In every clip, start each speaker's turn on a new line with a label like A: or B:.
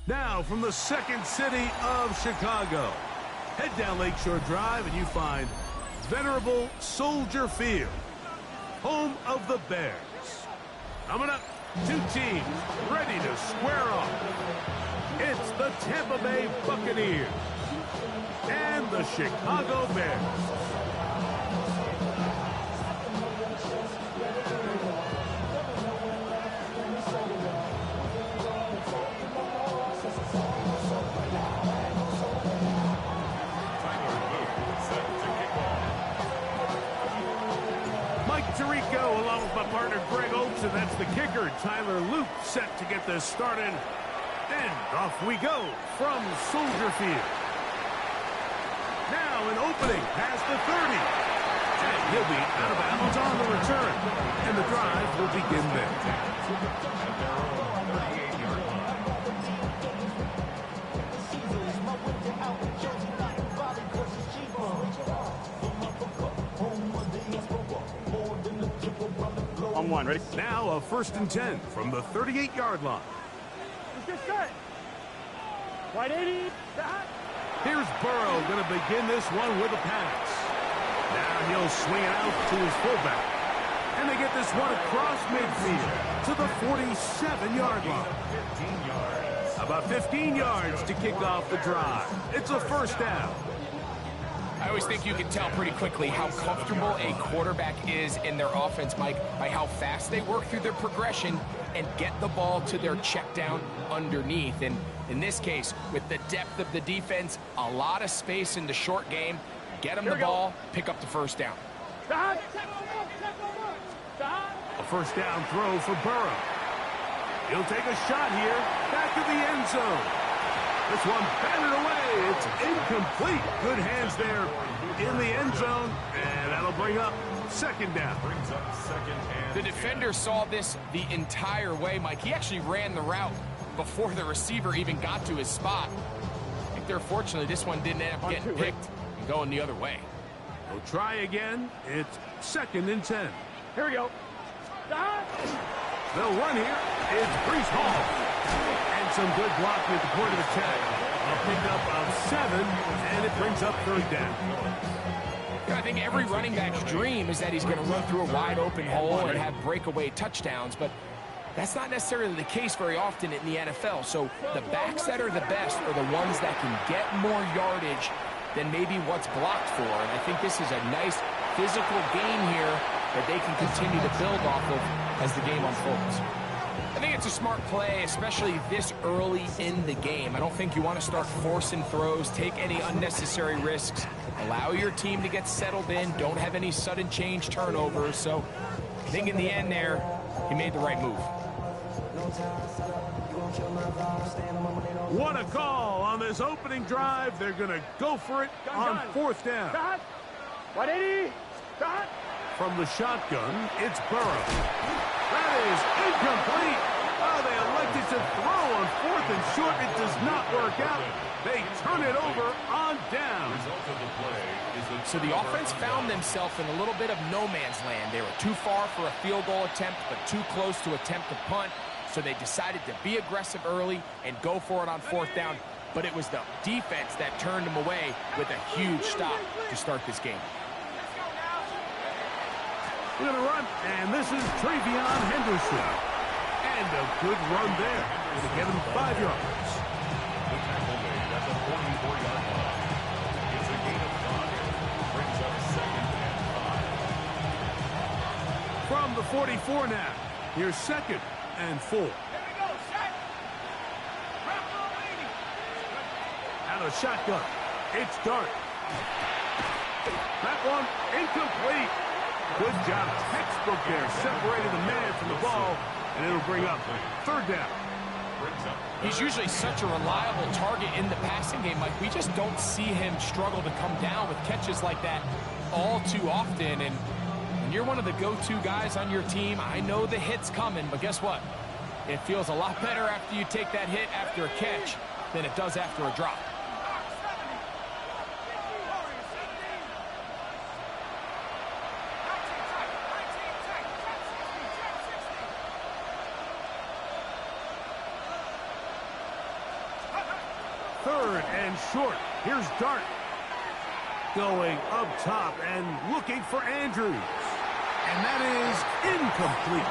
A: Now from the second city of Chicago, head down Lakeshore Drive and you find venerable Soldier Field, home of the Bears. Coming up, two teams ready to square off. It's the Tampa Bay Buccaneers and the Chicago Bears. Tirico along with my partner Greg Oates, and that's the kicker Tyler Luke, set to get this started. And off we go from Soldier Field. Now an opening past the 30. And he'll be out of bounds on the return. And the drive will begin there.
B: On one, ready?
A: Now a 1st and 10 from the 38-yard line.
B: Let's get set. Wide 80.
A: Here's Burrow going to begin this one with a pass. Now he'll swing it out to his fullback. And they get this one across midfield to the 47-yard line. 15 yards. About 15 yards to kick off the drive. It's a 1st down.
C: I always think you can tell pretty quickly how comfortable a quarterback is in their offense, Mike, by how fast they work through their progression and get the ball to their check down underneath. And in this case, with the depth of the defense, a lot of space in the short game, get them the ball, pick up the 1st down.
A: A 1st down throw for Burrow. He'll take a shot here, back to the end zone. This one batted away. It's incomplete. Good hands there in the end zone, and that'll bring up 2nd down.
C: The defender saw this the entire way, Mike. He actually ran the route before the receiver even got to his spot. I think they're fortunate this one didn't end up getting picked and going the other way.
A: They'll try again. It's 2nd and 10.
B: Here we go.
A: They'll run here. It's Breece Hall. And some good blocking at the point of attack. A pickup of 7, and it brings up 3rd down.
C: I think every running back's dream is that he's going to run through a wide open hole and have breakaway touchdowns, but that's not necessarily the case very often in the NFL. So the backs that are the best are the ones that can get more yardage than maybe what's blocked for. And I think this is a nice physical game here that they can continue to build off of as the game unfolds. I think it's a smart play, especially this early in the game. I don't think you want to start forcing throws, take any unnecessary risks, allow your team to get settled in, don't have any sudden change turnovers. So I think in the end there, he made the right move.
A: What a call on this opening drive. They're going to go for it on 4th down.
B: 180.
A: From the shotgun, it's Burrow. That is incomplete. Oh, they elected to throw on 4th and short. It does not work out. They turn it over on down.
C: So the offense found themselves in a little bit of no man's land. They were too far for a field goal attempt, but too close to attempt a punt. So they decided to be aggressive early and go for it on 4th down. But it was the defense that turned them away with a huge stop to start this game.
A: We're going to run, and this is Travion Henderson. And a good run there to get him 5 yards.
D: The tackle made at the 44-yard line. It's a gain of 5. Brings up 2nd and 5.
A: From the 44 now, here's 2nd and 4.
B: Here we go, set.
A: Out of shotgun, it's Dart. That one incomplete. Good job, textbook there, separating the man from the ball, and it'll bring up 3rd down.
C: He's usually such a reliable target in the passing game, Mike. We just don't see him struggle to come down with catches like that all too often. And when you're one of the go-to guys on your team, I know the hit's coming, but guess what? It feels a lot better after you take that hit after a catch than it does after a drop.
A: third and short. Here's Dart. Going up top and looking for Andrews. And that is incomplete.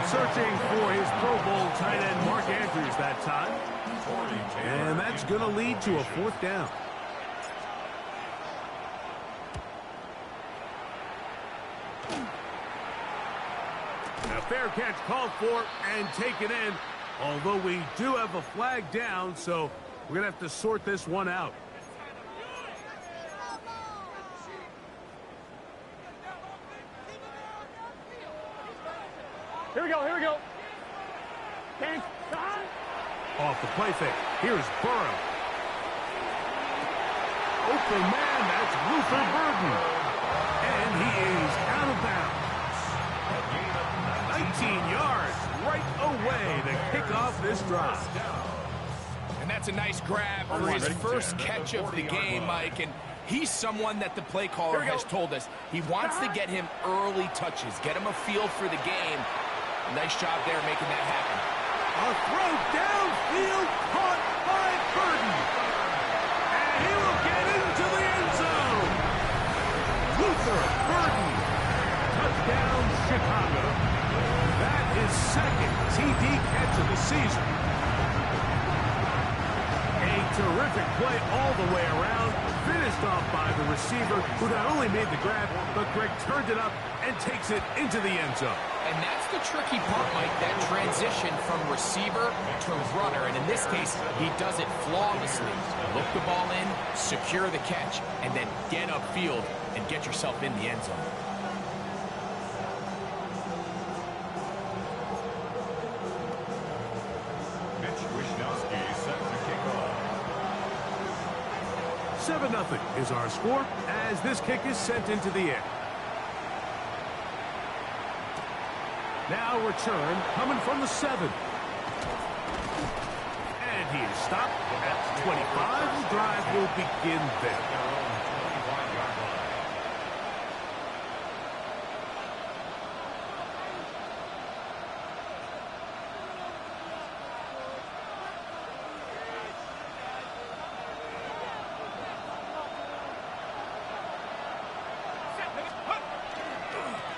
A: Searching for his Pro Bowl tight end, Mark Andrews, that time. And that's going to lead to a fourth down. A fair catch called for and taken in. Although we do have a flag down, so we're going to have to sort this one out.
B: Here we go, here we go. Thanks.
A: Off the play fake. Here's Burrow. Open man, that's Luther Burden. And he is out of bounds. 19 yards right away to kick off this drive.
C: And that's a nice grab for his first catch of the game, Mike. And he's someone that the play caller has told us he wants to get him early touches, get him a feel for the game. Nice job there making that happen.
A: A throw downfield caught by Burden. And he will get into the end zone. Luther Burden. Touchdown, Chicago. That is second TD catch of the season. A terrific play all the way around. Finished off by the receiver, who not only made the grab, but Greg turned it up and takes it into the end zone.
C: And that's the tricky part, Mike, that transition from receiver to runner. And in this case, he does it flawlessly. Look the ball in, secure the catch, and then get upfield and get yourself in the end zone.
D: Mitch Wishnowsky set to kick off.
A: 7-0 is our score as this kick is sent into the air. Now return coming from the 7. And he is stopped at 25. The drive will begin there.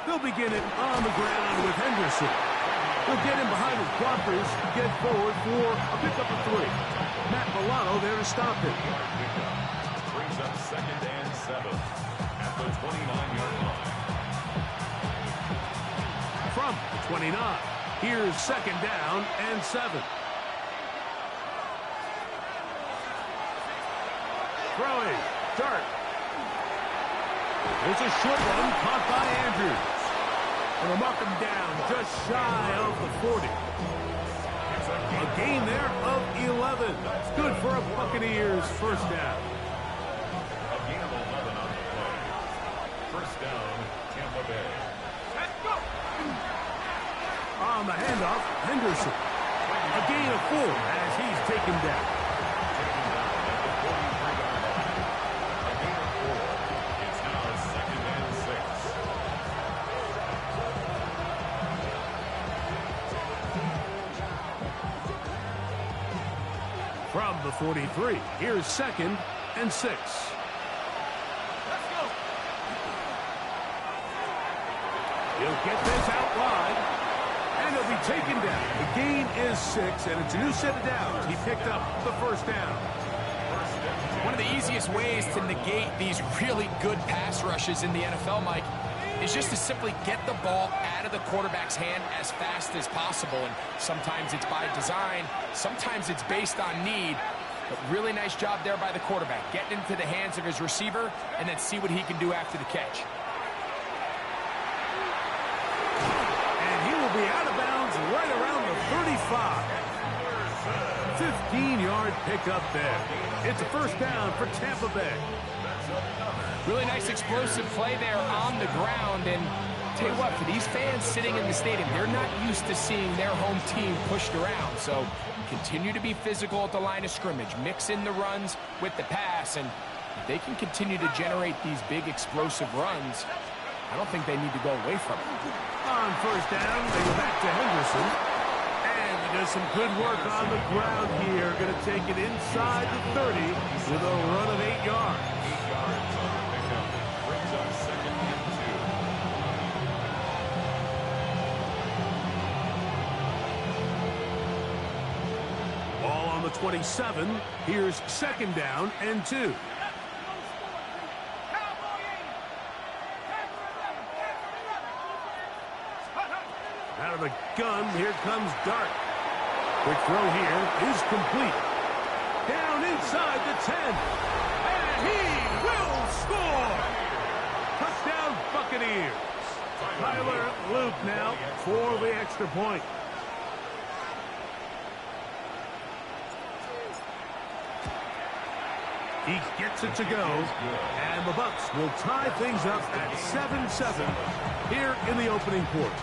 A: They'll begin it on the ground with Henderson. They'll get him behind his blockers to get forward for a pickup of 3. Matt Milano there to stop it.
D: Brings up 2nd and 7 at the 29-yard line.
A: From the 29, here's 2nd down and 7. Throwing, Dart. There's a short one caught by Andrews. And they'll mark him down just shy of the 40. A gain there of 11. Good for a Buccaneers first down.
D: A gain of 11 on the play. First down, Tampa Bay.
B: Let's go.
A: On the handoff, Henderson. A gain of 4 as he's taken down.
D: Taken down at the 43-yard line. A gain of 4. It's now 2nd and 6.
A: From the 43, here's 2nd and 6.
B: Let's go.
A: He'll get this out wide, and he'll be taken down. The gain is 6, and it's a new set of downs. He picked up the first down.
C: One of the easiest ways to negate these really good pass rushes in the NFL, Mike, is just to simply get the ball out of the quarterback's hand as fast as possible. And sometimes it's by design, sometimes it's based on need. But really nice job there by the quarterback, getting into the hands of his receiver and then see what he can do after the catch.
A: And he will be out of bounds right around the 35. 15-yard pickup there. It's a first down for Tampa Bay.
C: Really nice explosive play there on the ground. And tell you what, for these fans sitting in the stadium, they're not used to seeing their home team pushed around. So continue to be physical at the line of scrimmage. Mix in the runs with the pass. And if they can continue to generate these big explosive runs, I don't think they need to go away from it.
A: On first down, they go back to Henderson. And the does some good work on the ground here. Going to take it inside the 30 with a run of 8 yards.
D: 8 yards on the pickup. Brings up 2nd and 2.
A: Ball on the 27. Here's 2nd down and 2. Out of the gun, here comes Dart. Quick throw here is complete. Down inside the 10. And he will score! Touchdown Buccaneers. Tyler Luke now for the extra point. He gets it to go, and the Bucs will tie things up at 7-7 here in the opening quarter.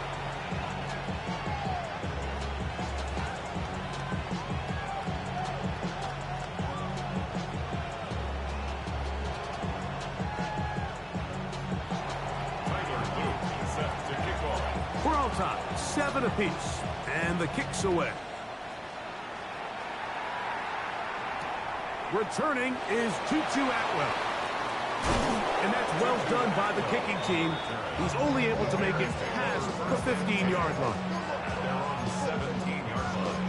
A: We're on top, 7 apiece, and the kick's away. Returning is Tutu Atwell. And that's well done by the kicking team. He's only able to make it past the 15-yard line.
D: Now on the 17-yard line.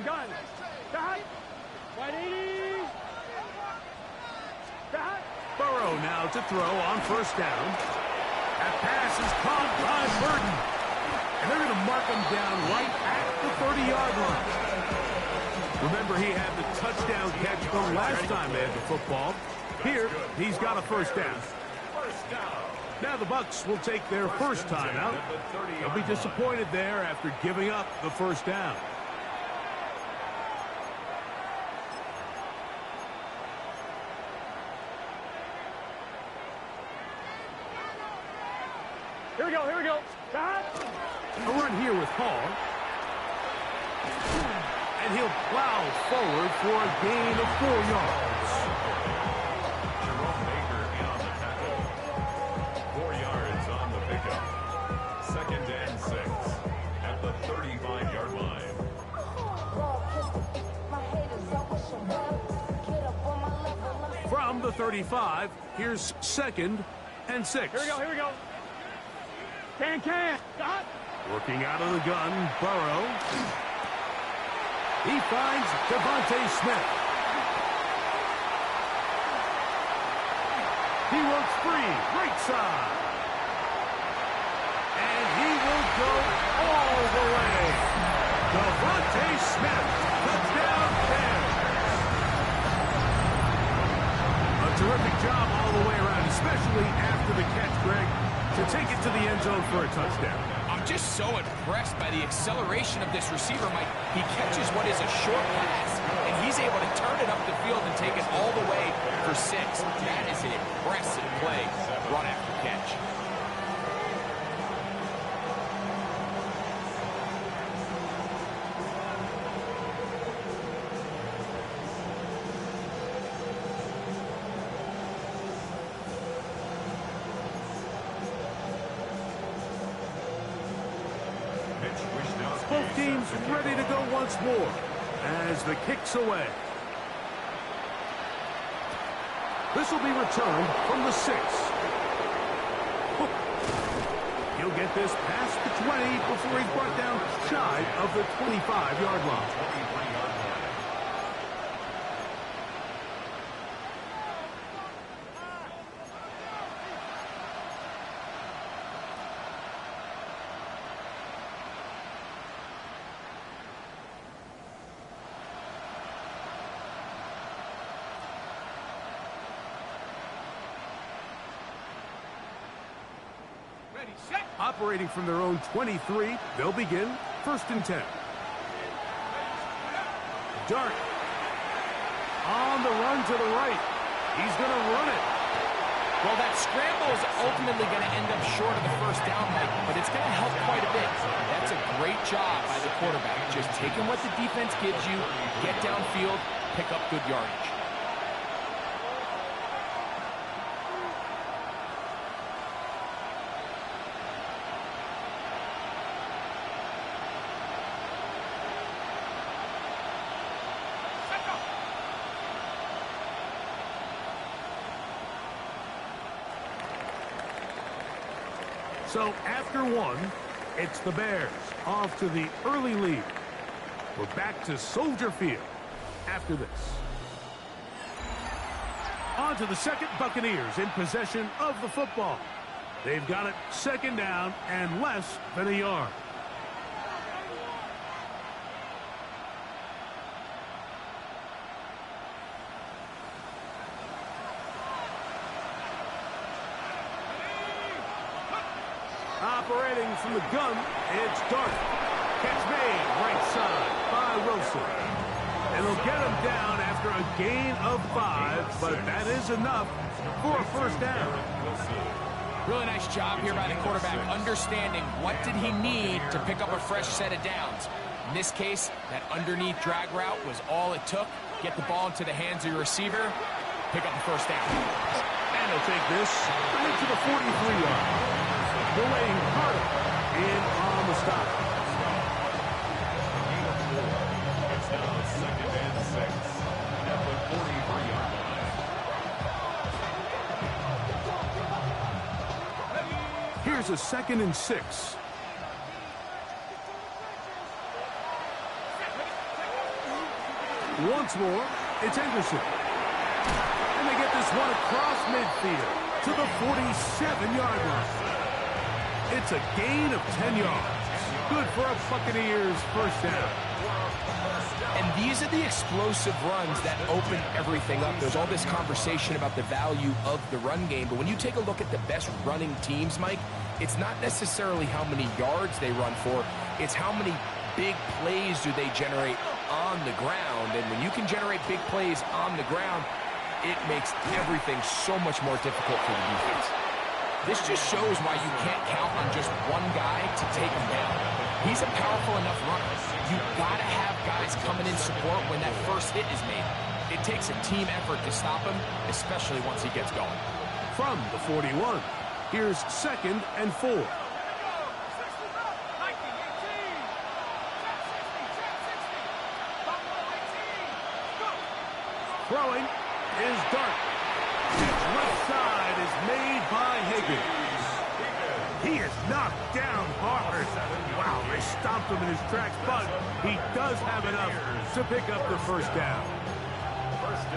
B: Gun. Got. 180. Got.
A: Burrow now to throw on 1st down. That pass is caught by Burton. And they're going to mark him down right at the 30-yard line. Remember, he had the touchdown catch the last time they had the football. Here, he's got a 1st down. Now the Bucs will take their first timeout. They'll be disappointed there after giving up the 1st down.
B: Here we go. Got.
A: A run here with Hall. And he'll plow forward for a gain of 4 yards.
D: Jerome Baker in on the tackle. 4 yards on the pickup. 2nd and 6 at the 35-yard line.
A: From the 35, here's 2nd and 6.
B: Here we go. Can. Got.
A: Working out of the gun, Burrow. He finds Devontae Smith. He works free, right side. And he will go all the way. Devontae Smith, touchdown Bears. A terrific job all the way around, especially after the catch, Greg, to take it to the end zone for a touchdown.
C: I'm just so impressed by the acceleration of this receiver, Mike. He catches what is a short pass, and he's able to turn it up the field and take it all the way for 6. That is an impressive play, run after catch.
A: Both teams ready to go once more as the kick's away. This will be returned from the 6. He'll get this past the 20 before he's brought down shy of the 25-yard line. Operating from their own 23, they'll begin 1st and 10. Dart on the run to the right. He's going to run it.
C: Well, that scramble is ultimately going to end up short of the first down, Mike, but it's going to help quite a bit. That's a great job by the quarterback. Just taking what the defense gives you, get downfield, pick up good yardage.
A: So after one, it's the Bears off to the early lead. We're back to Soldier Field after this. On to the second, Buccaneers in possession of the football. They've got it second down and less than a yard. Operating from the gun, it's Dart. Catch made right side by Wilson. And they'll get him down after a gain of 5, but that is enough for a first down.
C: Really nice job here by the quarterback, understanding what did he need to pick up a fresh set of downs. In this case, that underneath drag route was all it took. Get the ball into the hands of your receiver, pick up the first down.
A: And he'll take this into the 43-yard. Delaying Carter in on the stop.
D: It's now second and 6 at the 43-yard line.
A: Here's a 2nd and 6. Once more, it's Anderson. And they get this one across midfield to the 47-yard line. It's a gain of 10 yards. Good for a Buccaneers first down.
C: And these are the explosive runs that open everything up. There's all this conversation about the value of the run game, but when you take a look at the best running teams, Mike, it's not necessarily how many yards they run for, it's how many big plays do they generate on the ground. And when you can generate big plays on the ground, it makes everything so much more difficult for the defense. This just shows why you can't count on just one guy to take him down. He's a powerful enough runner. You've got to have guys coming in support when that first hit is made. It takes a team effort to stop him, especially once he gets going.
A: From the 41, here's 2nd and 4. Throwing is Dart. Left side is made by Higgins. He is knocked down hard. Wow, they stomped him in his tracks, but he does have enough to pick up the first down.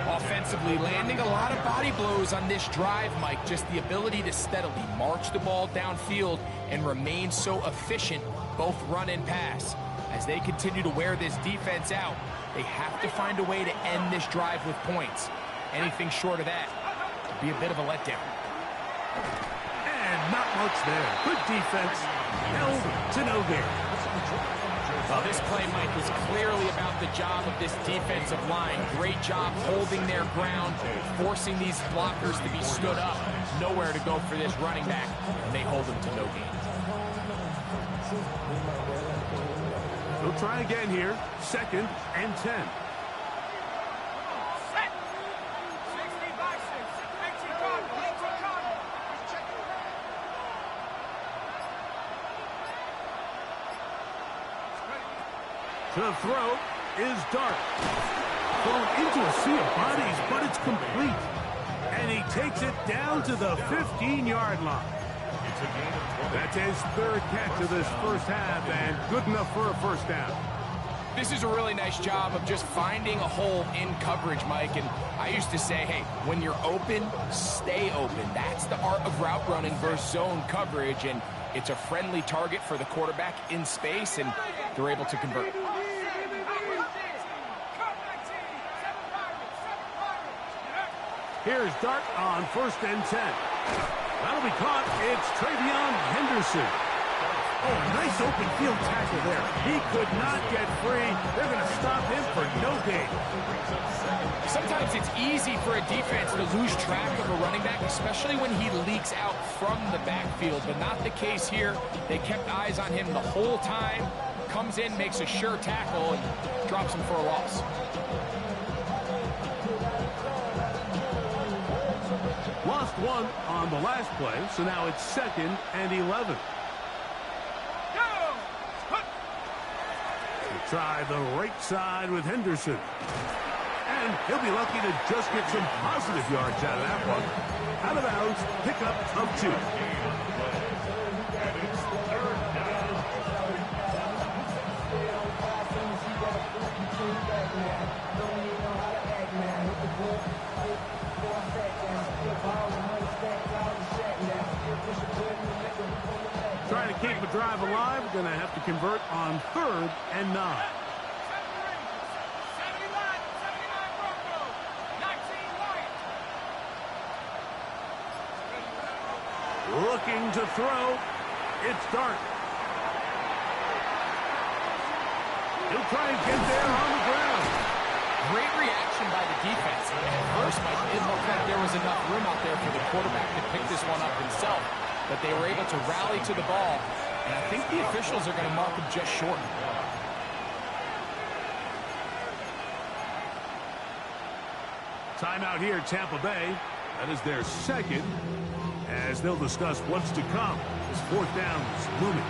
C: Offensively, landing a lot of body blows on this drive, Mike. Just the ability to steadily march the ball downfield and remain so efficient, both run and pass. As they continue to wear this defense out, they have to find a way to end this drive with points. Anything short of that would be a bit of a letdown.
A: And not much there. Good defense. Held to no gain.
C: Well, this play, Mike, is clearly about the job of this defensive line. Great job holding their ground, forcing these blockers to be stood up. Nowhere to go for this running back, and they hold him to no gain.
A: We'll try again here. 2nd and 10. The throw is Dart. Thrown into a sea of bodies, but it's complete. And he takes it down to the 15-yard line. That's his 3rd catch of this first half, and good enough for a first down.
C: This is a really nice job of just finding a hole in coverage, Mike. And I used to say, hey, when you're open, stay open. That's the art of route running versus zone coverage. And it's a friendly target for the quarterback in space, and they're able to convert.
A: Here's Dart on 1st and 10. That'll be caught. It's Travion Henderson. Oh, nice open field tackle there. He could not get free. They're going to stop him for no gain.
C: Sometimes it's easy for a defense to lose track of a running back, especially when he leaks out from the backfield, but not the case here. They kept eyes on him the whole time. Comes in, makes a sure tackle, and drops him for a loss.
A: Lost one on the last play, so now it's 2nd and 11. Try the right side with Henderson. And he'll be lucky to just get some positive yards out of that one. Out of bounds, pickup of 2. Trying to keep the drive alive, going to have to convert on 3rd and 9. Looking to throw. It's Dart. He'll try and get there on the ground.
C: Great reaction by the defense. At first, Mike, it looked like there was enough room out there for the quarterback to pick this one up himself, but they were able to rally to the ball, and I think the officials are going to mark him just short.
A: Timeout here, Tampa Bay. That is their 2nd, as they'll discuss what's to come as 4th down is looming.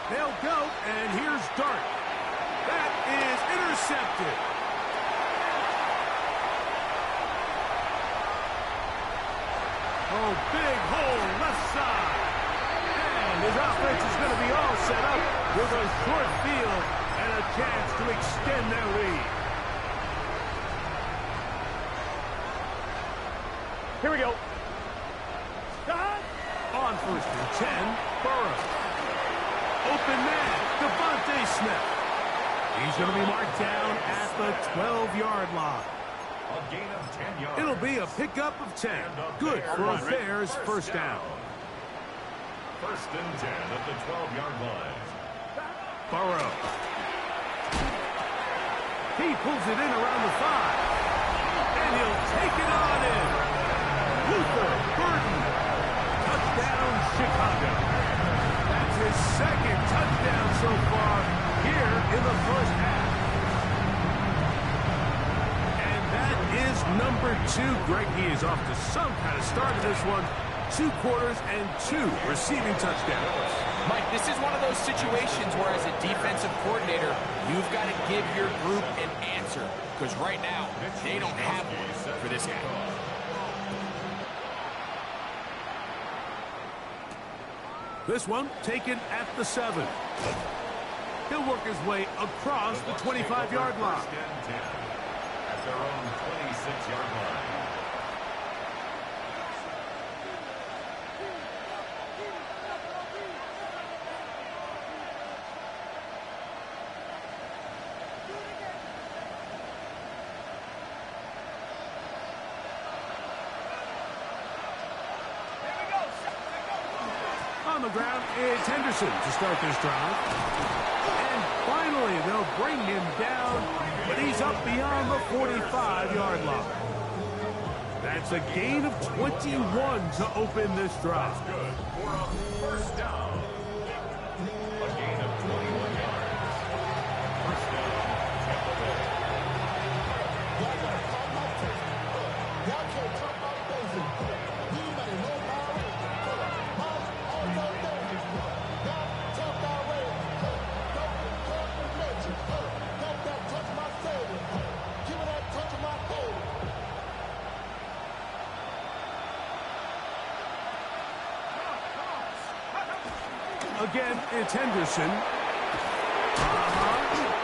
A: They'll go, and here's Dart. That is intercepted. Oh, big hole left side. And his offense is going to be all set up with a short field and a chance to extend their lead.
B: Here we go.
A: On 1st and 10, Burrow. Open man, Devontae Smith. He's going to be marked down at the 12-yard line.
D: A gain of 10 yards.
A: It'll be a pickup of 10. Good for a Bears first down.
D: 1st and 10 at the 12-yard line.
A: Burrow. He pulls it in around the 5. And he'll take it on in. Luther Burden. Touchdown, Chicago. That's his 2nd touchdown so far here in the first half. And that is number 2. Greg, he is off to some kind of start in this one. 2 quarters and 2 receiving touchdowns.
C: Mike, this is one of those situations where as a defensive coordinator, you've got to give your group an answer. Because right now, they don't have one for this guy.
A: This one taken at the 7. He'll work his way across the 25-yard line.
D: 1st and 10 at their own 26-yard line.
A: On the ground, it's Henderson to start this drive. And finally, they'll bring him down, but he's up beyond the 45-yard line. That's a gain of 21 to open this drive.
D: Good for a first down. A gain of 21 yards. First down, Tampa Bay.
E: Y'all gotta talk about Texas. Y'all can't talk about basic. Anybody know about it? All y'all know is y'all talk our way. Don't mention. Don't that touch my savior. Give me that touch of my baby.
A: Again, it's Henderson.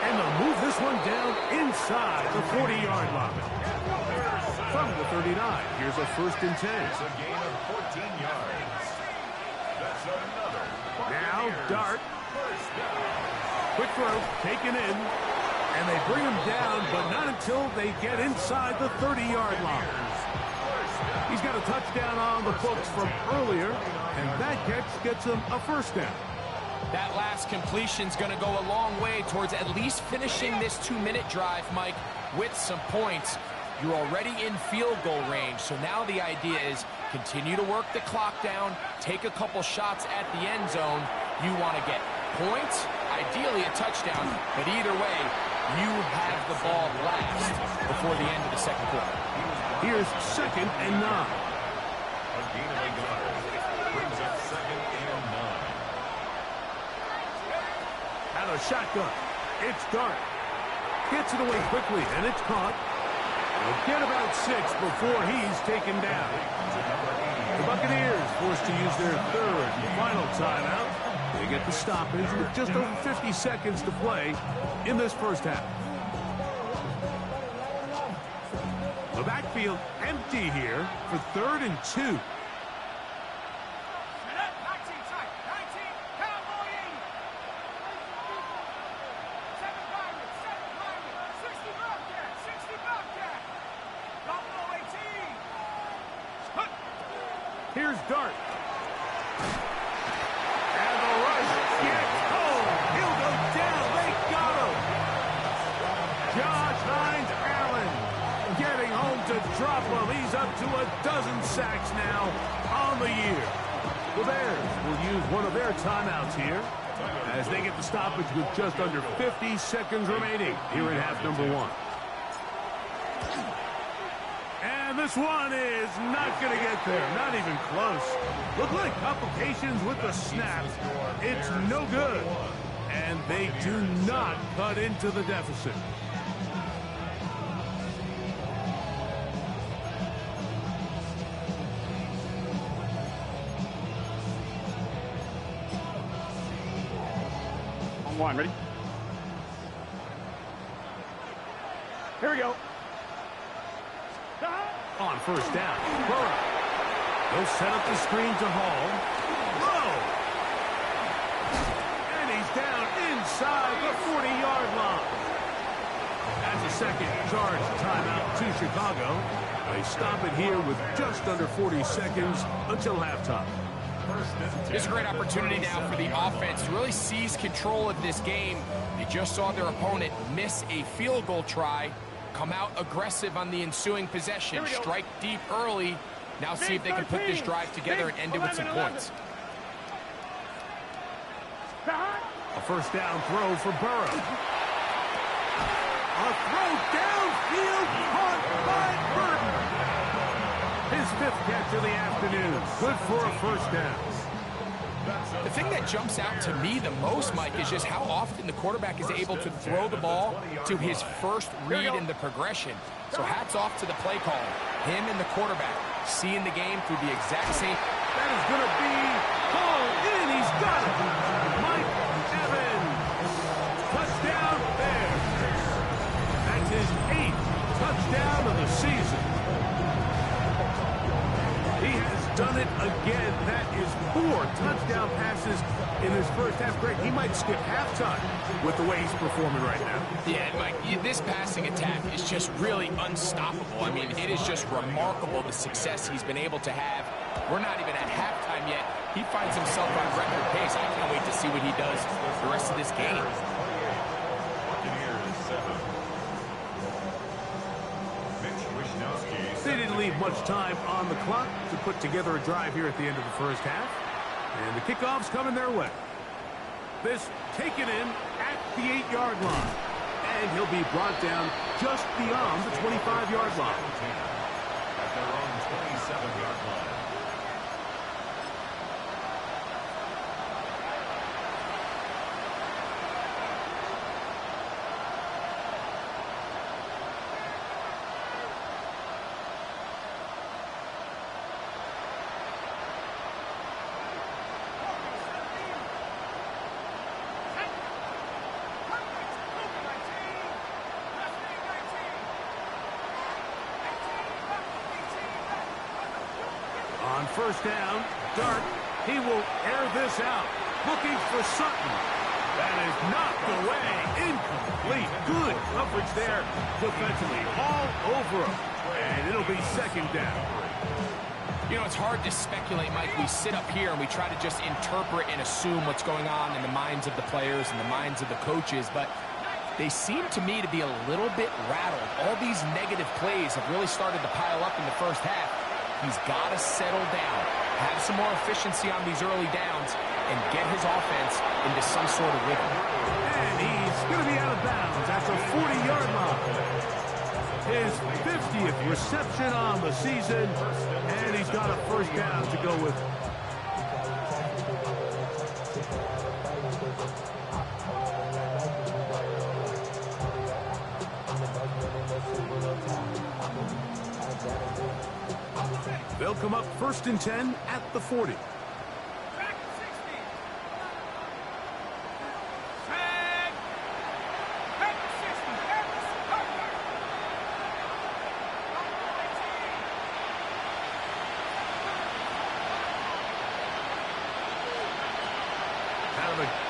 A: And they'll move this one down inside the 40-yard line. From the 39, here's a 1st and 10.
D: It's a gain of 14 yards. That's another.
A: Now, Dart.
D: First down.
A: Quick throw, taken in. And they bring him down, but not until they get inside the 30-yard line. He's got a touchdown on the books from earlier, and that catch gets him a 1st down.
C: That last completion's going to go a long way towards at least finishing this 2-minute drive, Mike, with some points. You're already in field goal range, so now the idea is continue to work the clock down, take a couple shots at the end zone. You want to get points, ideally a touchdown, but either way, you have the ball last before the end of the 2nd quarter.
A: Here's 2nd and 9.
D: A gain of 8 yards. Brings up 2nd and 9.
A: Out of shotgun. It's Dart. Gets it away quickly, and it's caught. They'll get about 6 before he's taken down. The Buccaneers forced to use their 3rd and final timeout. They get the stoppage with just over 50 seconds to play in this 1st half. The backfield empty here for 3rd and 2. Here's Dart. And the rush gets home. He'll go down. They got him. Josh Hines Allen getting home to drop him. He's up to a dozen sacks now on the year. The Bears will use one of their timeouts here as they get the stoppage with just under 50 seconds remaining here in half number 1. And this one is not going to get there. Not even close. Look like complications with the snap. It's no good. And they do not cut into the deficit.
B: On 1, ready? Here we go.
A: On 1st down, Burrow. He'll set up the screen to Hall. Low. And he's down inside the 40-yard line. That's a 2nd charge timeout to Chicago. They stop it here with just under 40 seconds until halftime.
C: It's a great opportunity now for the offense to really seize control of this game. They just saw their opponent miss a field goal try. Come out aggressive on the ensuing possession. Strike deep early. Now see if they can put this drive together and end it with some points.
A: A 1st down throw for Burrow. A throw downfield caught by Burton. His 5th catch of the afternoon. Good for a 1st down.
C: The thing that jumps out to me the most, Mike, is just how often the quarterback is able to throw the ball to his first read in the progression. So hats off to the play caller. Him and the quarterback seeing the game through the exact same.
A: That is going to be hauled in. He's got it. Mike Evans. Touchdown there. That's his 8th touchdown of the season. He has done it again. That is 4 touchdown passes in his 1st half. Greg, he might skip halftime with the way he's performing right now.
C: Yeah, Mike, this passing attack is just really unstoppable. I mean, it is just remarkable the success he's been able to have. We're not even at halftime yet. He finds himself on record pace. I can't wait to see what he does the rest of this game.
A: They didn't leave much time on the clock to put together a drive here at the end of the 1st half. And the kickoff's coming their way. This taken in at the 8-yard line. And he'll be brought down just beyond the 25-yard line.
D: At their own 27-yard line.
A: first down. Dart, he will air this out. Looking for Sutton. That is knocked away. Incomplete. Good coverage there defensively. All over him. And it'll be second down.
C: You know, it's hard to speculate, Mike. We sit up here and we try to just interpret and assume what's going on in the minds of the players and the minds of the coaches, but they seem to me to be a little bit rattled. All these negative plays have really started to pile up in the first half. He's got to settle down, have some more efficiency on these early downs, and get his offense into some sort of rhythm.
A: And he's going to be out of bounds at the 40-yard line. His 50th reception on the season, and he's got a first down to go with. They'll come up 1st and 10 at the 40.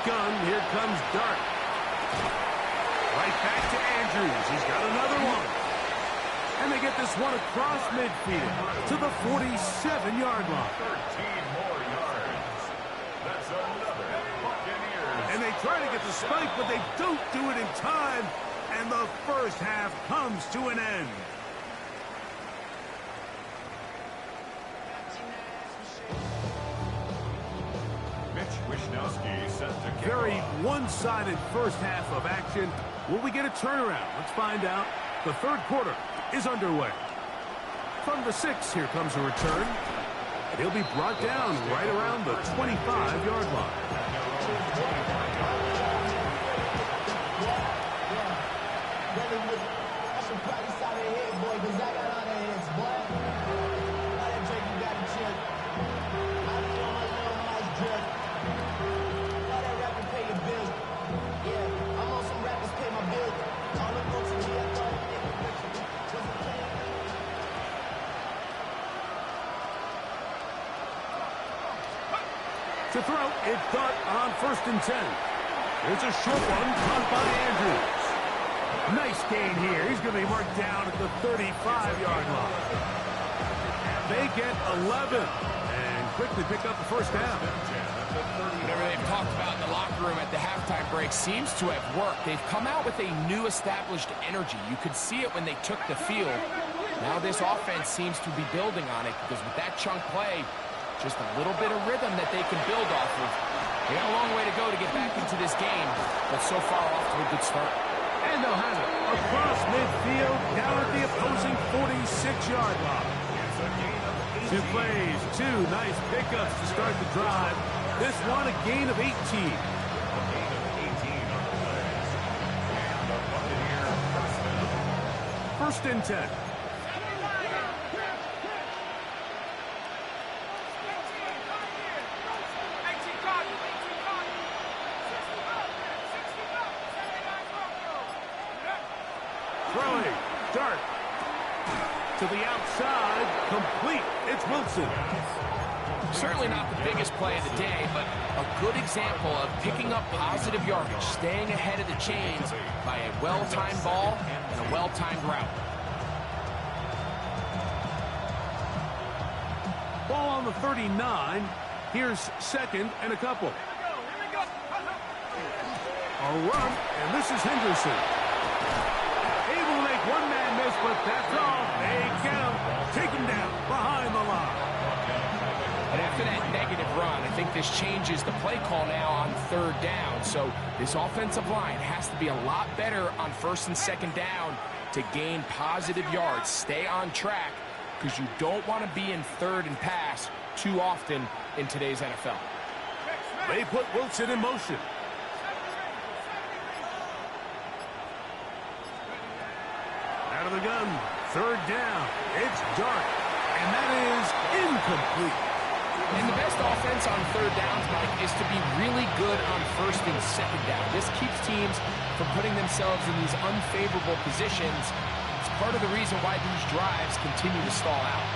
A: Gun, here comes Dart. Right back to Andrews. He's got another one. And they get this one across midfield to the 47-yard line.
D: 13 more yards. That's another Buccaneers.
A: And they try to get the spike, but they don't do it in time. And the first half comes to an end. Very one-sided first half of action. Will we get a turnaround? Let's find out. The third quarter is underway. From the 6, here comes a return. And he'll be brought down right around the 25-yard line. To throw, it's Dart on 1st and 10. There's a short one caught by Andrews. Nice gain here. He's going to be marked down at the 35-yard line. They get 11 and quickly pick up the first down.
C: Whatever they've talked about in the locker room at the halftime break seems to have worked. They've come out with a new established energy. You could see it when they took the field. Now this offense seems to be building on it because with that chunk play, just a little bit of rhythm that they can build off of. They got a long way to go to get back into this game, but so far off to a good start.
A: And they'll have it across midfield, down at the opposing 46-yard line. 2 plays, 2 nice pickups to start the drive. This one a gain of 18. First and 10. Throwing, Dart to the outside, complete. It's Wilson.
C: Certainly not the biggest play of the day, but a good example of picking up positive yardage, staying ahead of the chains by a well-timed ball and a well-timed route.
A: Ball on the 39. Here's 2nd and a couple. A run, and this is Henderson. Able to make one man miss, but that's all. They get him. Take him down behind the line.
C: And after that negative run, I think this changes the play call now on 3rd down. So this offensive line has to be a lot better on 1st and 2nd down to gain positive yards. Stay on track because you don't want to be in 3rd and pass too often in today's NFL.
A: They put Wilson in motion. Out of the gun, 3rd down. It's Dart, and that is incomplete.
C: And the best offense on 3rd downs, Mike, is to be really good on 1st and 2nd down. This keeps teams from putting themselves in these unfavorable positions. It's part of the reason why these drives continue to stall out.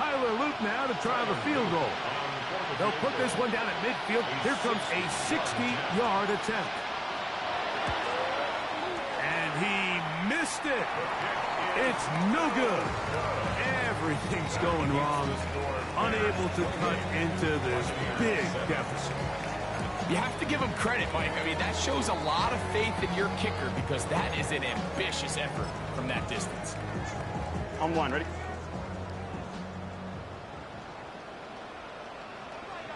A: Tyler Luke now to try the field goal. They'll put this one down at midfield. Here comes a 60-yard attempt. And he missed it. It's no good. Everything's going wrong. Unable to cut into this big deficit.
C: You have to give him credit, Mike. I mean, that shows a lot of faith in your kicker because that is an ambitious effort from that distance.
B: On one, ready?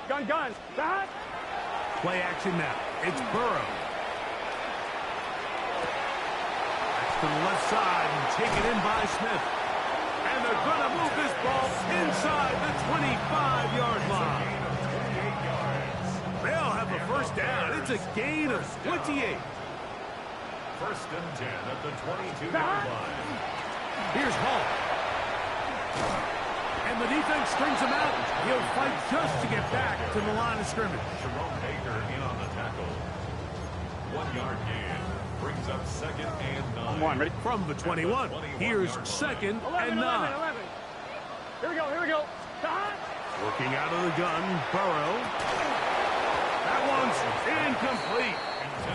B: Gun, gun. That.
A: Play action now. It's Burrow. That's to the left side and taken in by Smith. And they're going to move this ball inside the 25-yard line. They'll have the first down. It's a gain of 28.
D: First and 10 at the 22-yard line.
A: Here's Hall. And the defense strings him out. He'll fight just to get back to the line of scrimmage.
D: Jerome Baker in on the tackle. 1-yard gain. Brings up second and 9.
B: On one, ready?
A: From the 21, here's second
B: 11,
A: and 9.
B: 11. Here we go, here we go. That.
A: Working out of the gun, Burrow. That one's incomplete.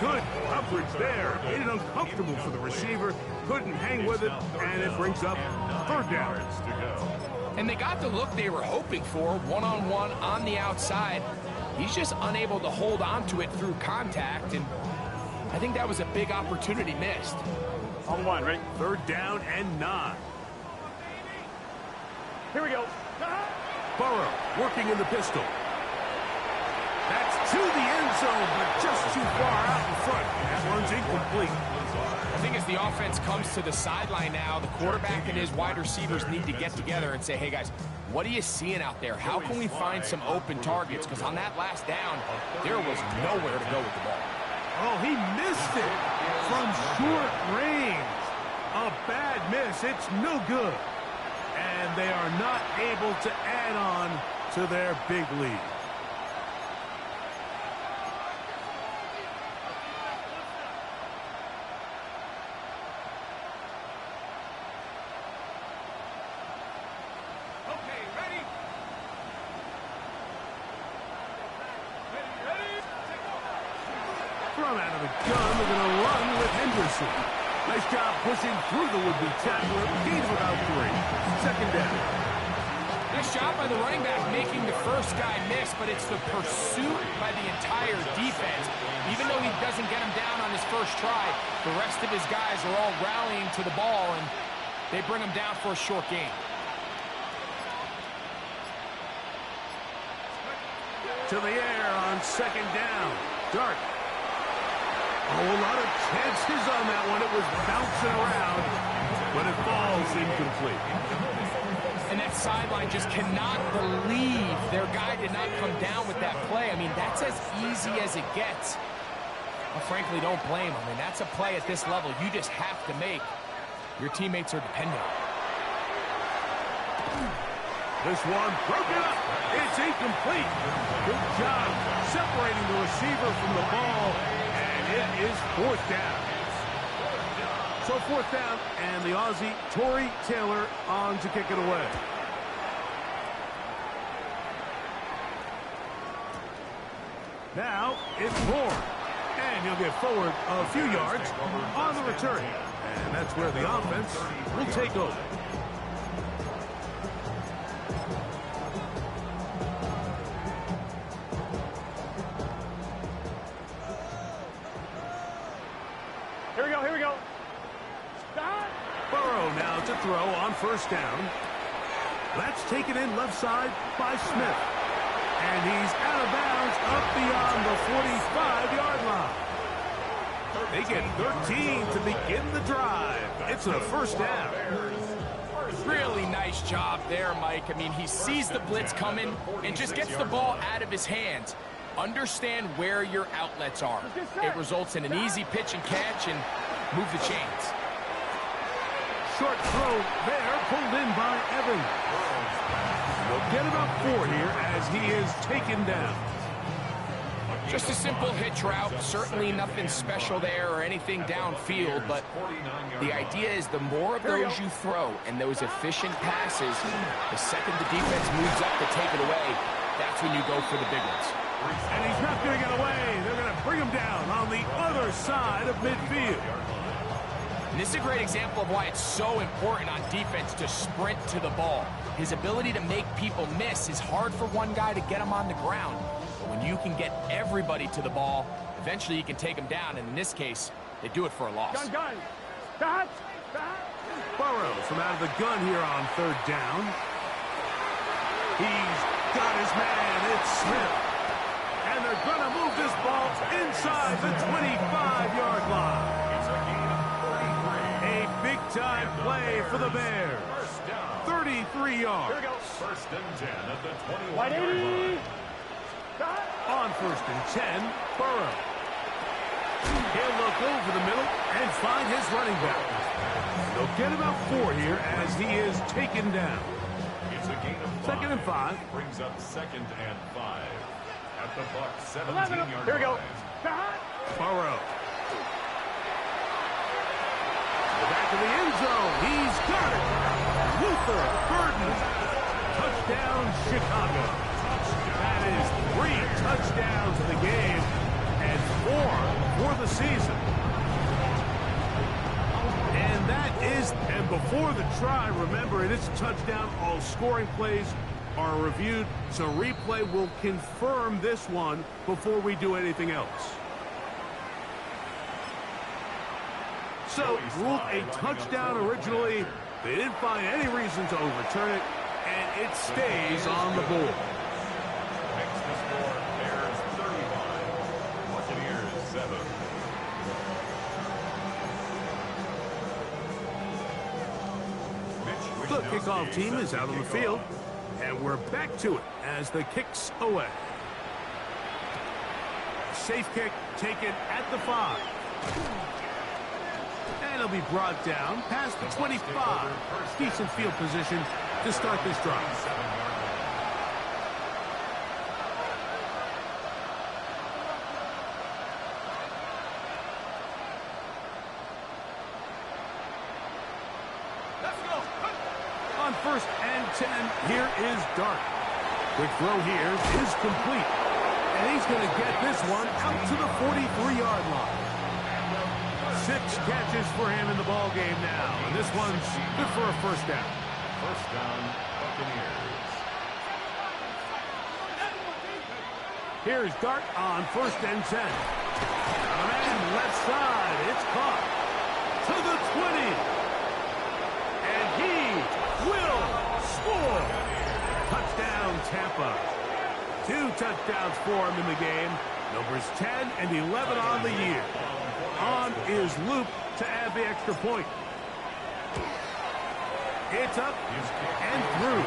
A: Good coverage there. Made it uncomfortable for the receiver. Couldn't hang with it, and it brings up third down.
D: To go.
C: And they got the look they were hoping for, one-on-one on the outside. He's just unable to hold on to it through contact, and I think that was a big opportunity missed.
B: On one, ready?
A: Third down and 9.
B: Here we go.
A: Burrow working in the pistol. That's to the end zone, but just too far out in front. That one's incomplete.
C: I think as the offense comes to the sideline now, the quarterback and his wide receivers need to get together and say, hey, guys, what are you seeing out there? How can we find some open targets? Because on that last down, there was nowhere to go with the ball.
A: Oh, he missed it from short range. A bad miss. It's no good. And they are not able to add on to their big lead. From out of the gun, they're going to run with Henderson. Nice job pushing through the would-be tackler. Gain of about 3. Second down.
C: Nice job by the running back making the first guy miss, but it's the pursuit by the entire defense. Even though he doesn't get him down on his first try, the rest of his guys are all rallying to the ball, and they bring him down for a short gain.
A: To the air on second down. Dart. Oh, a lot of chances on that one. It was bouncing around, but it falls incomplete.
C: And that sideline just cannot believe their guy did not come down with that play. I mean, that's as easy as it gets. I frankly don't blame him. I mean, that's a play at this level you just have to make. Your teammates are dependent on it.
A: This one broken up. It's incomplete. Good job separating the receiver from the ball. It is fourth down. So fourth down, and the Aussie, Tory Taylor, on to kick it away. Now it's Moore. And he'll get forward a few yards on the return. And that's where the offense will take over.
B: Here we go.
A: Burrow now to throw on first down. That's taken in left side by Smith. And he's out of bounds up beyond the 45-yard line. They get 13 to begin the drive. It's a first down.
C: Really nice job there, Mike. I mean, he sees the blitz coming and just gets the ball out of his hands. Understand where your outlets are. It results in an easy pitch and catch and move the chains.
A: Short throw there, pulled in by Evans. They'll get about 4 here as he is taken down.
C: Just a simple hitch route. Certainly nothing special there or anything downfield, but the idea is the more of those you throw and those efficient passes, the second the defense moves up to take it away, that's when you go for the big ones.
A: And he's not going to get away. They're going to bring him down on the other side of midfield.
C: And this is a great example of why it's so important on defense to sprint to the ball. His ability to make people miss is hard for one guy to get him on the ground. But when you can get everybody to the ball, eventually you can take them down. And in this case, they do it for a loss.
B: Gun. Stop.
A: Burrows from out of the gun here on third down. He's got his man. It's Smith. And they're going to move this ball inside the 25-yard line. A big-time play for the Bears. 33 yards.
D: First and 10 at the 21-yard
B: White 80.
D: line.
A: On first and 10, Burrow. He'll look over the middle and find his running back. They'll get about 4 here as he is taken down.
D: It's a gain of 5.
A: Second and 5.
D: Brings up second and 5 at the Buck
B: 11.
D: 17-yard
B: Here we go.
D: line.
A: Burrow. The back of the end zone. He's got it. Luther Burden. Touchdown, Chicago. That is 3 touchdowns in the game and 4 for the season. And that is, and before the try, remember, it is a touchdown. All scoring plays are reviewed, so replay will confirm this one before we do anything else. So, ruled a touchdown originally. They didn't find any reason to overturn it, and it stays on the board.
D: Makes the score Bears 35, Buccaneers 7.
A: The kickoff team is out on the field, and we're back to it as the kick's away. Safe kick taken at the 5. And it'll be brought down past the 25. Decent field position to start this drive. On first and 10, here is Dart. Quick throw here is complete. And he's going to get this one out to the 43-yard line. 6 catches for him in the ball game now. And this one's good for a first down.
D: First down, Buccaneers.
A: Here's Dart on first and 10. And left side, it's caught. To the 20. And he will score. Touchdown, Tampa. 2 touchdowns for him in the game. Numbers 10 and 11 on the year. On is Luke to add the extra point. It's up and through.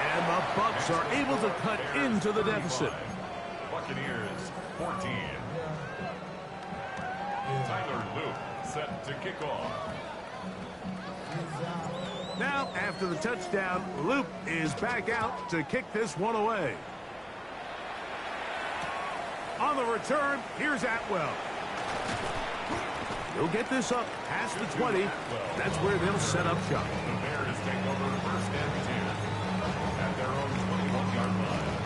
A: And the Bucs are able to cut into the deficit.
D: Buccaneers 14. Tyler Luke set to kick off.
A: Now, after the touchdown, Luke is back out to kick this one away. On the return, here's Atwell. He'll get this up past the 20. That's where they'll set up shop.
D: The Bears take over first and 10 at their own 21-yard line.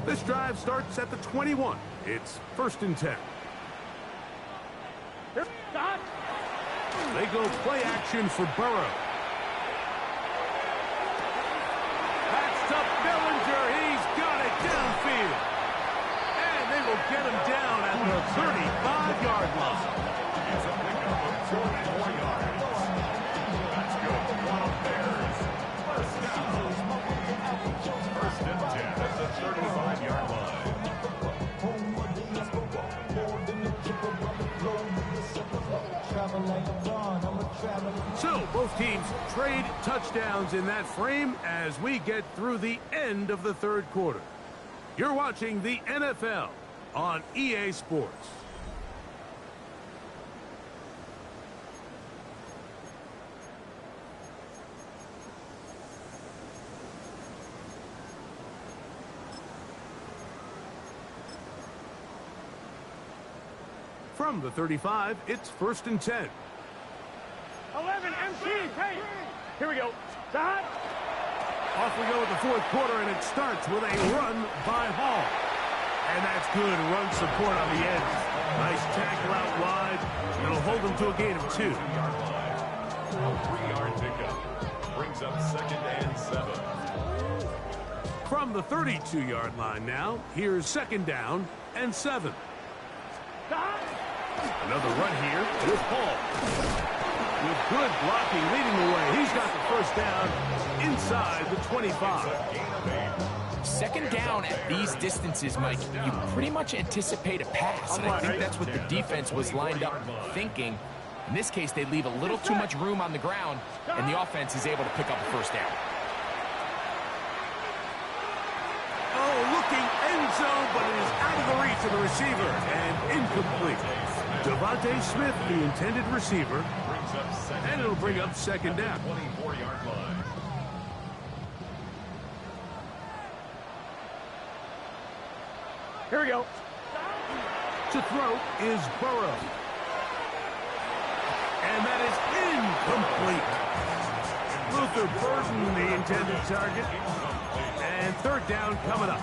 A: This drive starts at the 21. It's first and 10. They go play action for Burrow. That's to Bellinger. He's got it downfield. And they will get him down at the 35-yard line.
D: It's a pickup of 44 yards. That's good for the Bears. First down. First and 10 at the 35-yard line.
A: So, both teams trade touchdowns in that frame as we get through the end of the third quarter. You're watching the NFL on EA Sports. From the 35, it's 1st and 10.
B: 11 MC. Hey. Here we go. Start.
A: Off we go with the fourth quarter, and it starts with a run by Hall. And that's good run support on the edge. Nice tackle out wide. It'll hold them to a gain of 2.
D: A 3-yard pickup brings up 2nd and 7.
A: From the 32-yard line now, here's 2nd down and 7. Another run here with Hall. With good blocking leading the way. He's got the first down inside the 25.
C: 2nd down at these distances, Mike, you pretty much anticipate a pass, and I think that's what the defense was lined up thinking. In this case, they leave a little too much room on the ground, and the offense is able to pick up a first down.
A: Oh, looking end zone, but it is out of the reach of the receiver and incomplete. Devontae Smith, the intended receiver, and it'll bring up 2nd down.
D: 24-yard line.
B: Here we go.
A: To throw is Burrow. And that is incomplete. Luther Burden, the intended target. And 3rd down coming up.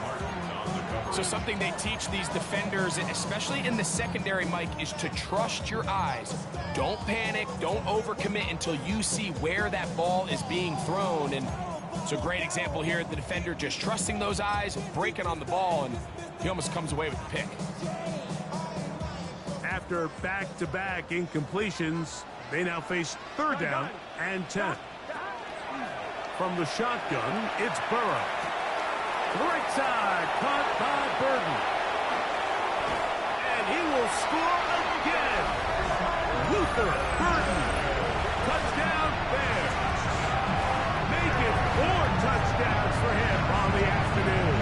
C: So something they teach these defenders, especially in the secondary, Mike, is to trust your eyes. Don't panic, don't overcommit until you see where that ball is being thrown. And it's a great example here, the defender just trusting those eyes, breaking on the ball, and he almost comes away with the pick.
A: After back-to-back incompletions, they now face 3rd down and 10. From the shotgun, it's Burrow. To the right side, caught by Burden. And he will score again. Luther Burden. Touchdown Bears. Make it 4 touchdowns for him on the afternoon.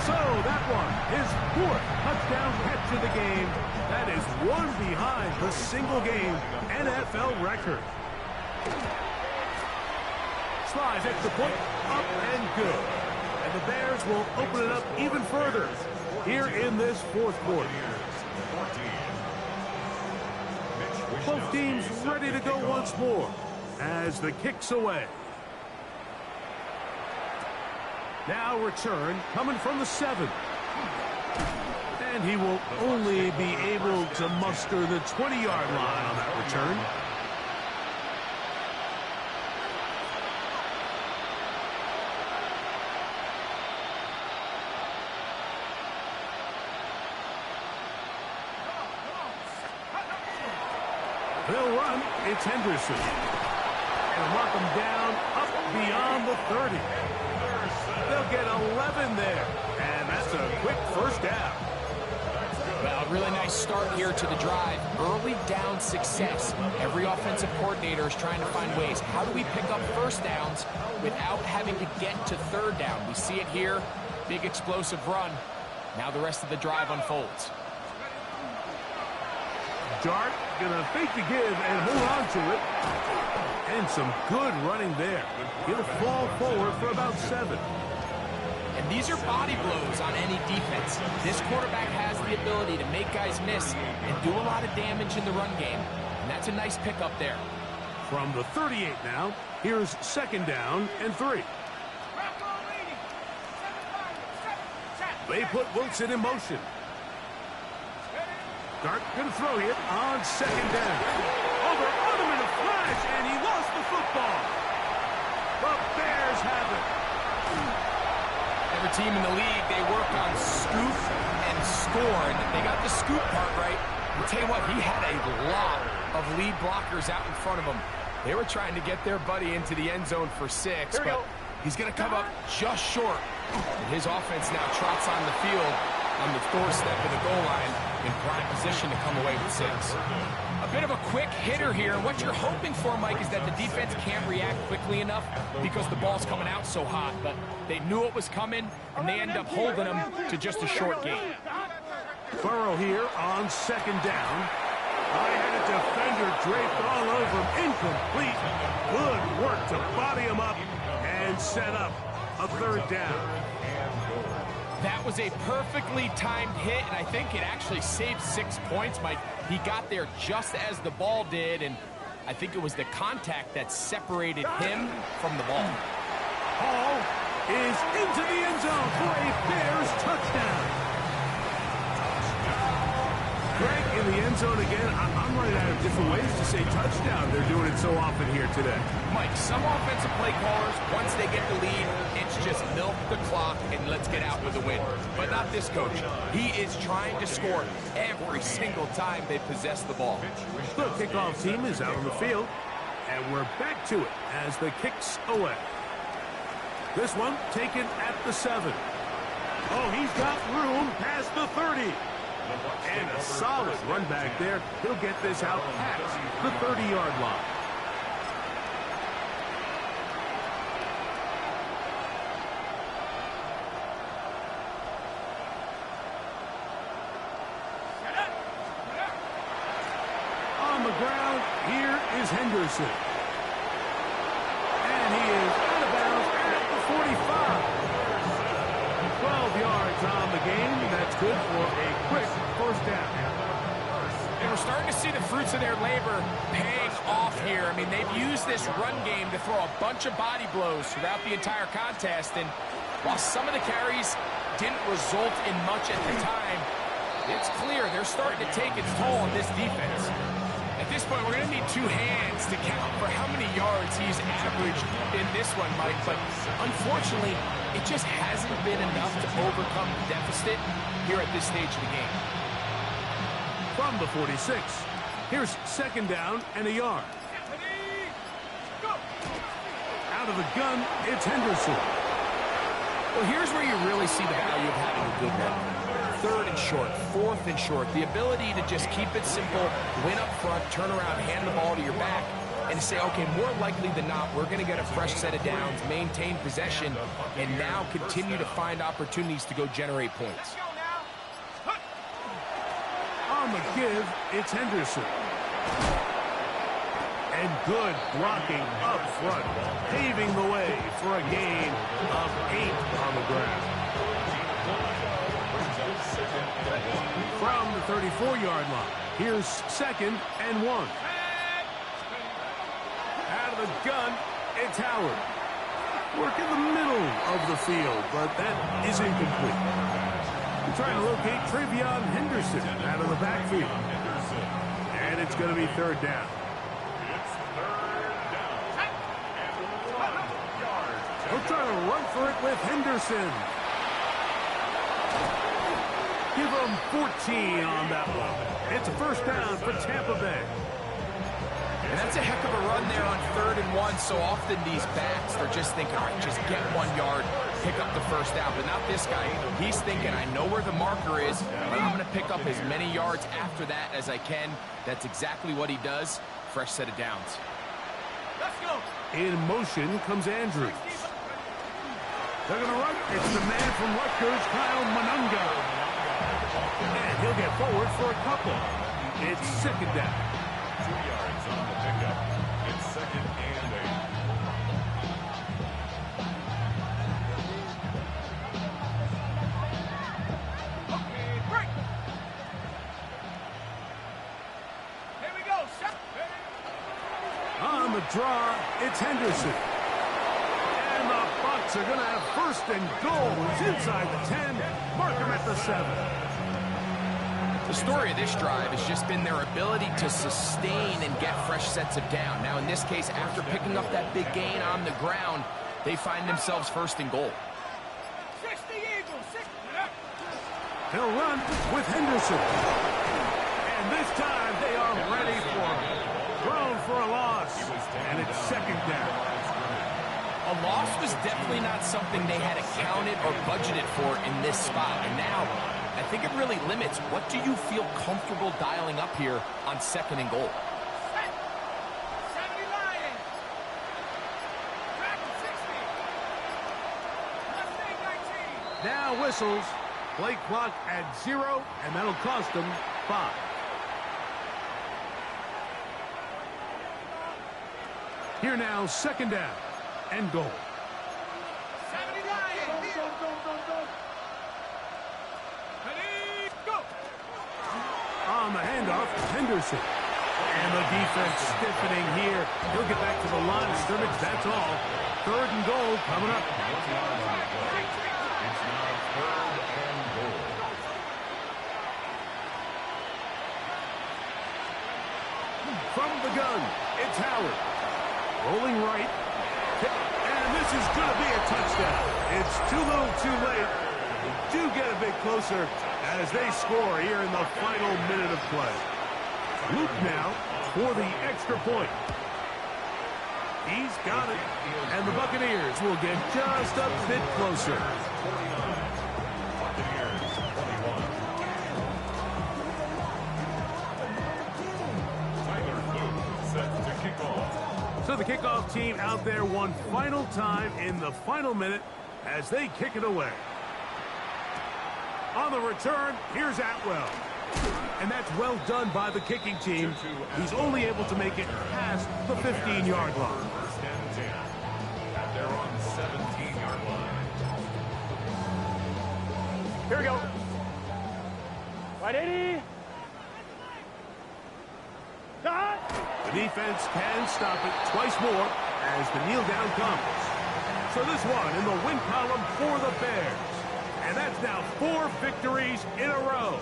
A: So that one, his 4th touchdown catch of the game. That is one behind the single-game NFL record. Slides extra point, up and good. And the Bears will open it up even further here in this 4th quarter. Both teams ready to go once more as the kick's away. Now return coming from the 7. And he will only be able to muster the 20-yard line on that return. They'll run. It's Henderson. And mark them down up beyond the 30. They'll get 11 there. And that's a quick first down.
C: Well, a really nice start here to the drive. Early down success. Every offensive coordinator is trying to find ways. How do we pick up first downs without having to get to 3rd down? We see it here. Big explosive run. Now the rest of the drive unfolds.
A: Dart gonna fake the give and hold on to it. And some good running there. He'll fall forward for about 7.
C: And these are body blows on any defense. This quarterback has the ability to make guys miss and do a lot of damage in the run game. And that's a nice pickup there.
A: From the 38 now, here's 2nd down and 3. They put Wilson in motion. Dart gonna throw here on 2nd down. Over on him in a flash, and he lost the football. The Bears have it.
C: Every team in the league, they work on scoop and score. And they got the scoop part right. I'll tell you what, he had a lot of lead blockers out in front of him. They were trying to get their buddy into the end zone for 6, but he's going to come up just short. And his offense now trots on the field on the doorstep of the goal line in prime position to come away with 6. A bit of a quick hitter here. And what you're hoping for, Mike, is that the defense can't react quickly enough because the ball's coming out so hot. But they knew it was coming, and they end up holding them to just a short gain.
A: Burrow here on 2nd down. I had a defender draped all over him. Incomplete. Good work to body him up and set up a 3rd down.
C: That was a perfectly timed hit, and I think it actually saved 6 points, Mike. He got there just as the ball did, and I think it was the contact that separated him from the ball.
A: Hall is into the end zone for a Bears touchdown. Greg, in the end zone again. I'm running out of different ways to say touchdown. They're doing it so often here today.
C: Mike, some offensive play callers, once they get the lead, it's just milk the clock and let's get out with a win. But not this coach. He is trying to score every single time they possess the ball.
A: The kickoff team is out on the field, and we're back to it as the kicks away. This one taken at the 7. Oh, he's got room past the 30. And a solid run back there. He'll get this out past the 30-yard line. On the ground, here is Henderson. And he is out of bounds at the 45. 12 yards on the game. That's good for a quick first down.
C: And we're starting to see the fruits of their labor paying off here. I mean, they've used this run game to throw a bunch of body blows throughout the entire contest. And while some of the carries didn't result in much at the time, it's clear they're starting to take its toll on this defense. At this point, we're going to need 2 hands to count for how many yards he's averaged in this one, Mike. But unfortunately, it just hasn't been enough to overcome the deficit here at this stage of the game.
A: From the 46, here's second down and a yard. Out of the gun, it's Henderson.
C: Well, here's where you really see the value of having a good run. 3rd and short, 4th and short. The ability to just keep it simple, win up front, turn around, hand the ball to your back, and say, okay, more likely than not, we're going to get a fresh set of downs, maintain possession, and now continue to find opportunities to go generate points.
A: On the give, it's Henderson. And good blocking up front, paving the way for a gain of 8 on the ground. From the 34-yard line, here's second and 1. Out of the gun, it's Howard. Work in the middle of the field, but that is incomplete. We're trying to locate Travion Henderson out of the backfield. And it's going to be 3rd down. We'll try to run for it with Henderson. Give them 14 on that one. It's a first down for Tampa Bay.
C: And that's a heck of a run there on 3rd and 1. So often these backs are just thinking, all right, just get 1 yard, pick up the first down. But not this guy. He's thinking, I know where the marker is, but I'm going to pick up as many yards after that as I can. That's exactly what he does. Fresh set of downs.
B: Let's go.
A: In motion comes Andrews. They're going to run. It's the man from Rutgers, Kyle Monunga. And he'll get forward for a couple. It's second down.
D: 2 yards on the pickup. It's 2nd and 8.
B: Okay, break. Here we go.
A: On the draw, it's Henderson. And the Bucs are going to have 1st and goal. It's inside the 10. Mark him at the 7.
C: The story of this drive has just been their ability to sustain and get fresh sets of down. Now, in this case, after picking up that big gain on the ground, they find themselves 1st and goal.
B: 60 Eagles. 60.
A: He'll run with Henderson. And this time they are ready for him. Thrown for a loss. And it's 2nd down.
C: A loss was definitely not something they had accounted or budgeted for in this spot. And now, I think it really limits what do you feel comfortable dialing up here on 2nd and goal.
B: 70 Lions. Back to 60. Mustang 19.
A: Now whistles. Play clock at 0, and that'll cost them 5. Here now, 2nd down and goal.
B: 70 Lions. Ready, go!
A: On the handoff, Henderson. And the defense stiffening here. He'll get back to the line of scrimmage, that's all. 3rd and goal coming up.
D: It's now 3rd and goal.
A: From the gun, it's Howard. Rolling right. And this is going to be a touchdown. It's too little too late. Do get a bit closer as they score here in the final minute of play. Luke now for the extra point. He's got it. And the Buccaneers will get just a bit closer.
D: Buccaneers 21. Tyler Luke set to kick off.
A: So the kickoff team out there one final time in the final minute as they kick it away. On the return, here's Atwell. And that's well done by the kicking team. He's only able to make it past the 15-yard line.
D: 10-10. And they're on the 17-yard line.
B: Here we go. 180. Dot.
A: The defense can stop it twice more as the kneel down comes. So this one in the win column for the Bears. And that's now 4 victories in a row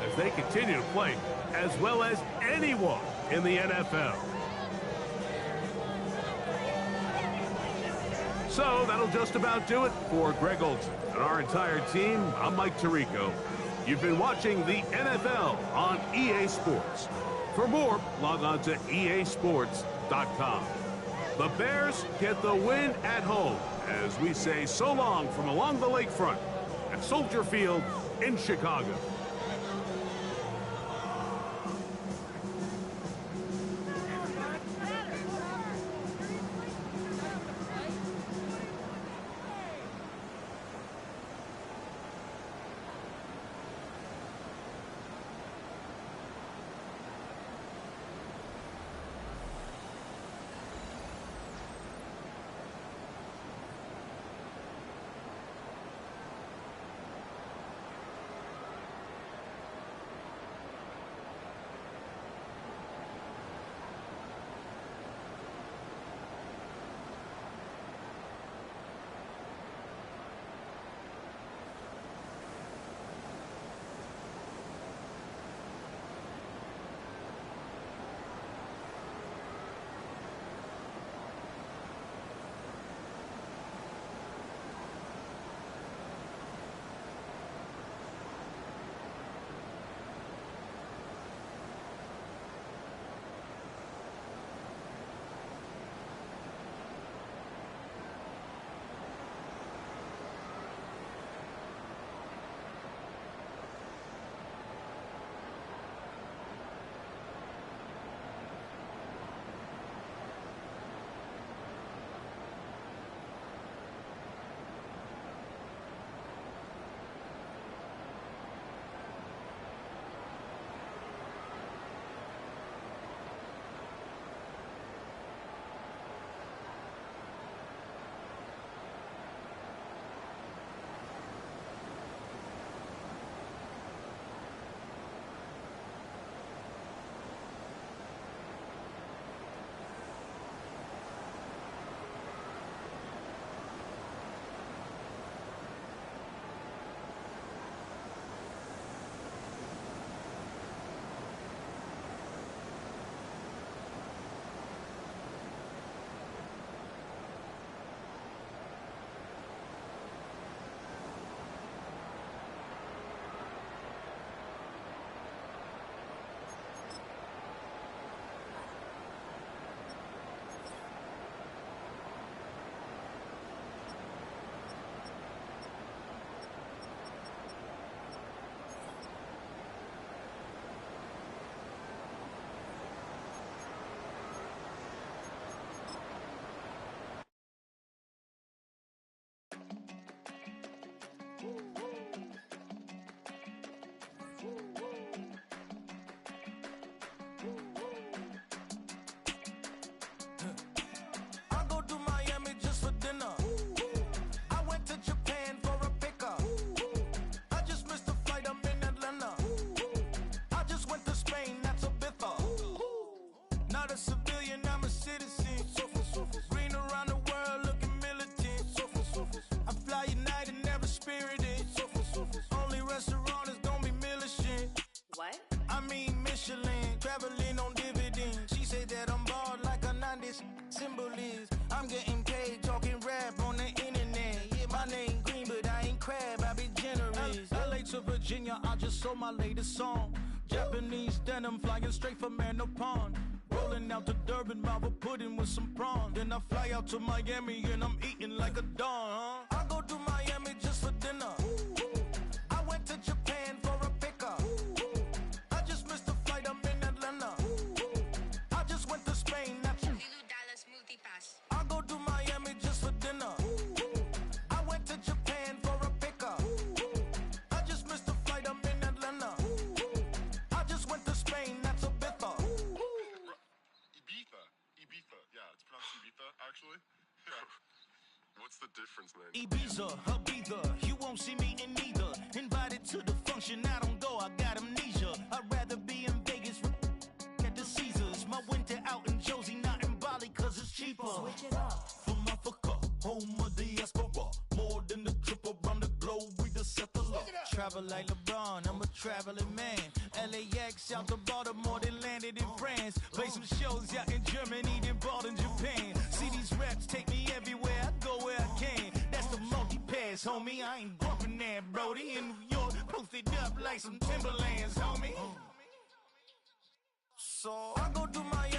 A: as they continue to play as well as anyone in the NFL. So that'll just about do it for Greg Olsen and our entire team. I'm Mike Tirico. You've been watching the NFL on EA Sports. For more, log on to easports.com. The Bears get the win at home as we say so long from along the lakefront at Soldier Field in Chicago.
F: Not a civilian, I'm a citizen. Green around the world, looking militant. I fly United, never spirited. Only restaurant is gonna be militant.
G: What?
F: I mean Michelin, traveling on dividends. She said that I'm bald like a 90s symbol is. I'm getting paid, talking rap on the internet. Yeah, my name Green, but I ain't crab, I be generous. LA to Virginia, I just sold my latest song. Japanese denim, flying straight from Manopon. Rolling out to Durban, Marvel pudding with some prawns. Then I fly out to Miami and I'm eating like a don, I go to Miami just for dinner. I went to Japan for a pickup. I just missed the flight, I'm in Atlanta. I just went to Spain, not you. I go to Miami just for dinner. I went to Japan for a pickup. I just missed the flight, I'm in Atlanta. I just went to Spain, that's a bither.
H: Ibiza. Yeah, it's pronounced Ibiza, actually. Yeah. What's the difference, man?
F: Ibiza, Ibiza, you won't see me in neither. Invited to the function, I don't go, I got amnesia. I'd rather be in Vegas at the Caesars. My winter out in Josie, not in Bali, cause it's cheaper.
G: Switch it up.
F: From Africa, home of the diaspora. More than the trip around the globe, we the settler. Travel like LeBron, I'm a traveling man. LAX out to Baltimore, then landed in France. Play some shows out in Germany, then bought in Japan. See these reps take me everywhere, I go where I can. That's the multi-pass, homie, I ain't bumping that, Brody. In New York, posted up like some Timberlands, homie. So I go to Miami.